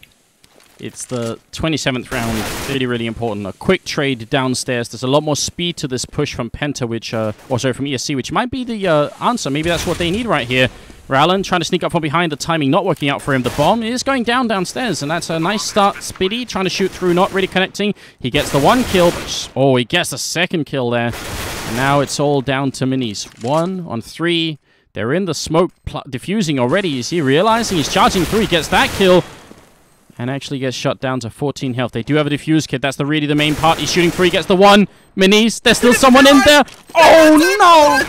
It's the 27th round. Really, really important. A quick trade downstairs. There's a lot more speed to this push from Penta, from ESC, which might be the answer. Maybe that's what they need right here. Rallen trying to sneak up from behind. The timing not working out for him. The bomb is going downstairs, and that's a nice start. Spitty trying to shoot through, not really connecting. He gets the 1 kill. Oh, he gets a 2nd kill there. And now it's all down to Minis. 1-on-3. They're in the smoke diffusing already. Is he realizing? He's charging through. He gets that kill. And actually gets shot down to 14 health. They do have a defuse kit. That's really the main part. He's shooting through. He gets the 1. Minis. There's still someone in there. Oh, no!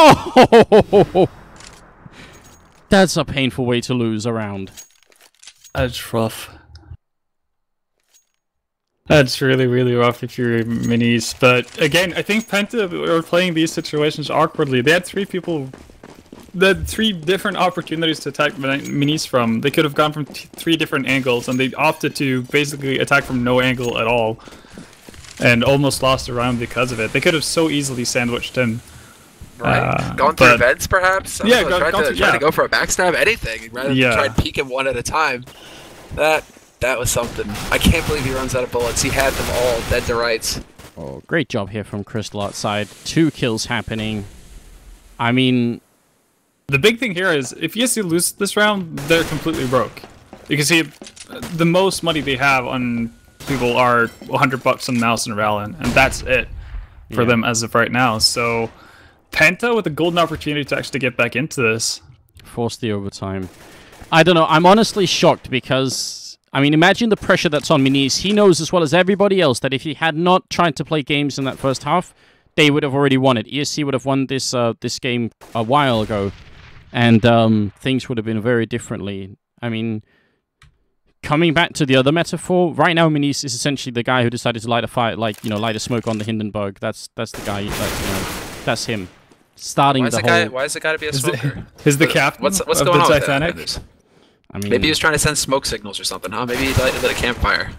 Oh! That's a painful way to lose a round. That's rough. That's really, really rough if you're Minis. But again, I think Penta were playing these situations awkwardly. They had 3 people... They had 3 different opportunities to attack Minis from. They could have gone from 3 different angles, and they opted to basically attack from no angle at all. And almost lost a round because of it. They could have so easily sandwiched him. Right. Going through events, perhaps? Yeah, try to go for a backstab, anything, rather than try and peek him one at a time. That was something. I can't believe he runs out of bullets. He had them all dead to rights. Oh, great job here from Crystal outside. 2 kills happening. I mean... The big thing here is, if ESC lose this round, they're completely broke. You can see the most money they have on people are $100 on Mouse and Rallin, and that's it for them as of right now. So Penta with a golden opportunity to actually get back into this. Force the overtime. I don't know. I'm honestly shocked because, I mean, imagine the pressure that's on Minis. He knows as well as everybody else that if he had not tried to play games in that first half, they would have already won it. ESC would have won this this game a while ago, and things would have been very differently. I mean, coming back to the other metaphor, right now Minis is essentially the guy who decided to light a fire, like, you know, light a smoke on the Hindenburg. That's the guy, that's him. Starting why the whole... Why is it got to be a smoker? Is the captain what's of going the on Titanic? With that? I mean, maybe he was trying to send smoke signals or something, huh? Maybe he lit a campfire.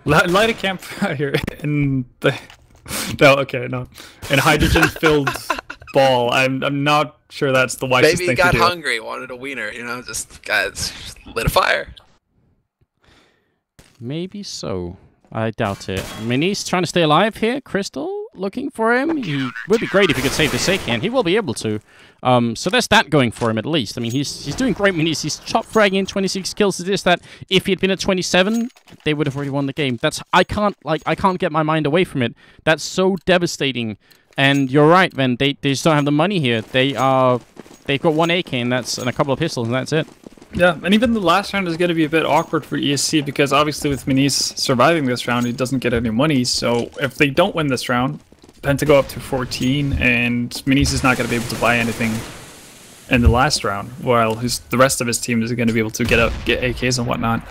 Light a campfire in the... No, okay, no. In hydrogen-filled ball. I'm not sure that's the wisest thing to do. Maybe he got hungry, wanted a wiener, you know, just lit a fire. Maybe so. I doubt it. Minis trying to stay alive here. Crystal looking for him. He would be great if he could save the Seiken. He will be able to. So there's that going for him at least. I mean, he's doing great. Minis. He's top fragging, 26 kills. It is that if he had been at 27, they would have already won the game. That's I can't get my mind away from it. That's so devastating. And you're right, Ven. They just don't have the money here. They've got 1 AK and a couple of pistols and that's it. Yeah, and even the last round is going to be a bit awkward for ESC because obviously with Minis surviving this round, he doesn't get any money. So if they don't win this round, Penta go up to 14, and Minis is not going to be able to buy anything in the last round, while the rest of his team is going to be able to get AKs and whatnot.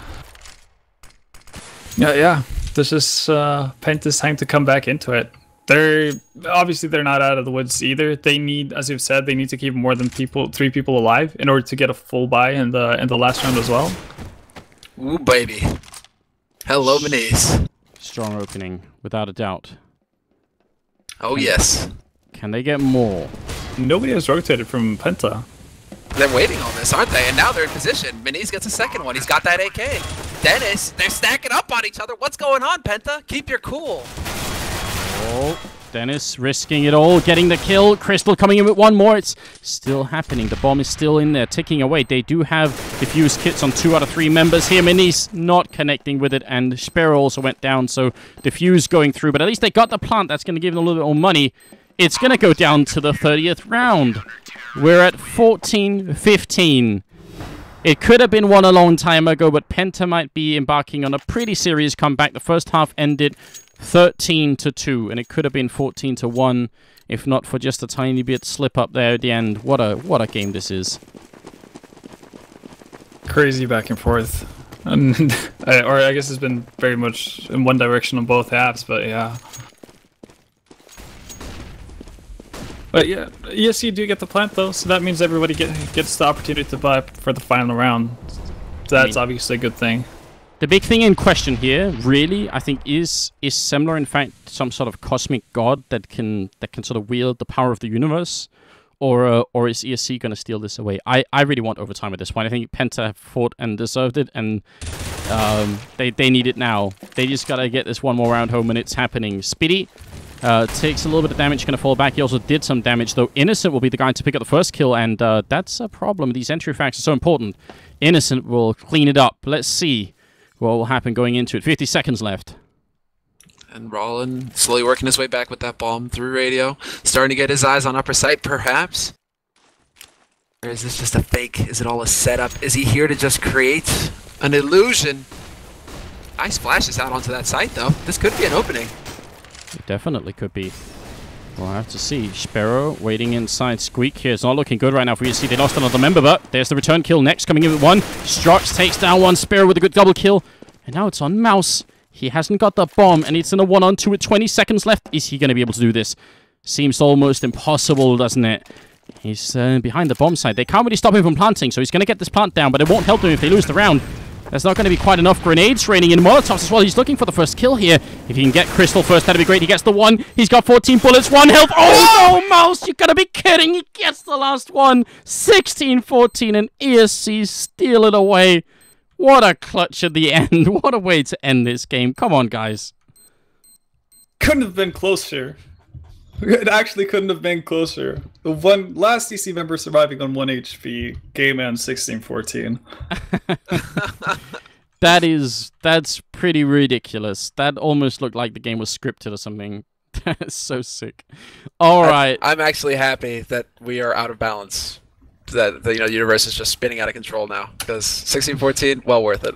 Yeah. This is Penta's time to come back into it. They're not out of the woods either. They need, as you've said, they need to keep more than 3 people alive in order to get a full buy in the last round as well. Ooh, baby. Hello, Minis. Strong opening, without a doubt. Oh, yes. Can they get more? Nobody has rotated from Penta. They're waiting on this, aren't they? And now they're in position. Minis gets a second one. He's got that AK. Dennis, they're stacking up on each other. What's going on, Penta? Keep your cool. Oh, Dennis risking it all, getting the kill. Crystal coming in with 1 more. It's still happening. The bomb is still in there, ticking away. They do have defuse kits on 2 out of 3 members here. Minis not connecting with it, and Sparrow also went down, so defuse going through. But at least they got the plant. That's going to give them a little bit more money. It's going to go down to the 30th round. We're at 14-15. It could have been won a long time ago, but Penta might be embarking on a pretty serious comeback. The first half ended 13-2, and it could have been 14-1 if not for just a tiny bit slip up there at the end. What a game this is. Crazy back and forth, and or I guess it's been very much in one direction on both halves. But yeah, ESC do get the plant though, so that means everybody gets the opportunity to buy for the final round. So that's obviously a good thing. The big thing in question here, really, I think, is similar. In fact, some sort of cosmic god that can sort of wield the power of the universe, or is ESC going to steal this away? I really want overtime at this point. I think Penta fought and deserved it, and they need it now. They just got to get this 1 more round home, and it's happening. Speedy takes a little bit of damage, going to fall back. He also did some damage, though. Innocent will be the guy to pick up the first kill, and that's a problem. These entry facts are so important. Innocent will clean it up. Let's see what will happen going into it. 50 seconds left. And Rollin slowly working his way back with that bomb through radio. Starting to get his eyes on upper sight, perhaps. Or is this just a fake? Is it all a setup? Is he here to just create an illusion? Nice flashes out onto that site, though. This could be an opening. It definitely could be. We'll have to see. Sparrow waiting inside. Squeak here. It's not looking good right now for you. See, they lost another member, but there's the return kill next, coming in with 1. Strox takes down 1. Sparrow with a good double kill. And now it's on Mouse. He hasn't got the bomb, and it's in a 1-on-2 with 20 seconds left. Is he going to be able to do this? Seems almost impossible, doesn't it? He's behind the bomb site. They can't really stop him from planting, so he's going to get this plant down, but it won't help him if they lose the round. There's not going to be quite enough grenades raining in. Molotovs as well. He's looking for the first kill here. If he can get Crystal first, that'd be great. He gets the one. He's got 14 bullets, 1 health. Oh, no, Mouse, you gotta be kidding. He gets the last one. 16-14, and ESC steal it away. What a clutch at the end. What a way to end this game. Come on, guys. Couldn't have been closer. It actually couldn't have been closer. The one last EC member surviving on 1 HP, game end 16-14. That's pretty ridiculous. That almost looked like the game was scripted or something. That's so sick. All right. I'm actually happy that we are out of balance. That the universe is just spinning out of control now, because 16-14, well worth it.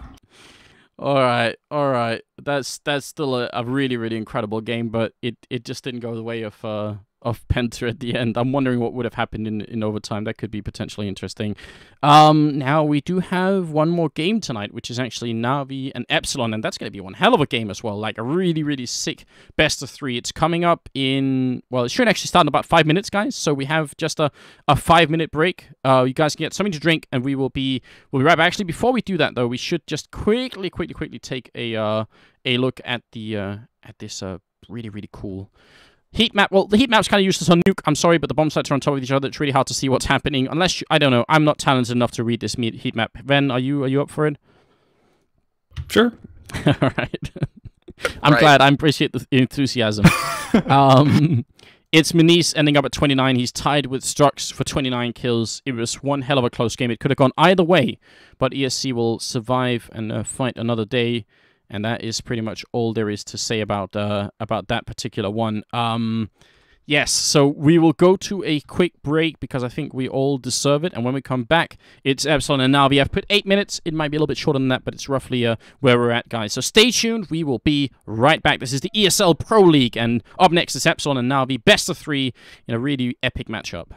All right. That's still a really, really incredible game, but it just didn't go the way of Penta at the end. I'm wondering what would have happened in overtime. That could be potentially interesting. Now we do have one more game tonight, which is actually Na'Vi and Epsilon, and that's going to be one hell of a game as well. Like a really, really sick best of 3. It's coming up in, well, it should actually start in about 5 minutes, guys. So we have just a 5-minute break. You guys can get something to drink, and we'll be right back. Actually, before we do that though, we should just quickly take a look at this really, really cool heat map. Well, the heat map's kind of useless on Nuke. I'm sorry, but the bomb sites are on top of each other. It's really hard to see what's happening. Unless, I don't know, I'm not talented enough to read this heat map. Ven, are you up for it? Sure. All right. I'm glad. I appreciate the enthusiasm. It's Manise ending up at 29. He's tied with Strux for 29 kills. It was one hell of a close game. It could have gone either way, but ESC will survive and fight another day. And that is pretty much all there is to say about that particular one. Yes, so we will go to a quick break because I think we all deserve it. And when we come back, it's Epsilon and Na'Vi. I've put 8 minutes. It might be a little bit shorter than that, but it's roughly where we're at, guys. So stay tuned. We will be right back. This is the ESL Pro League. And up next is Epsilon and Na'Vi. Best of 3 in a really epic matchup.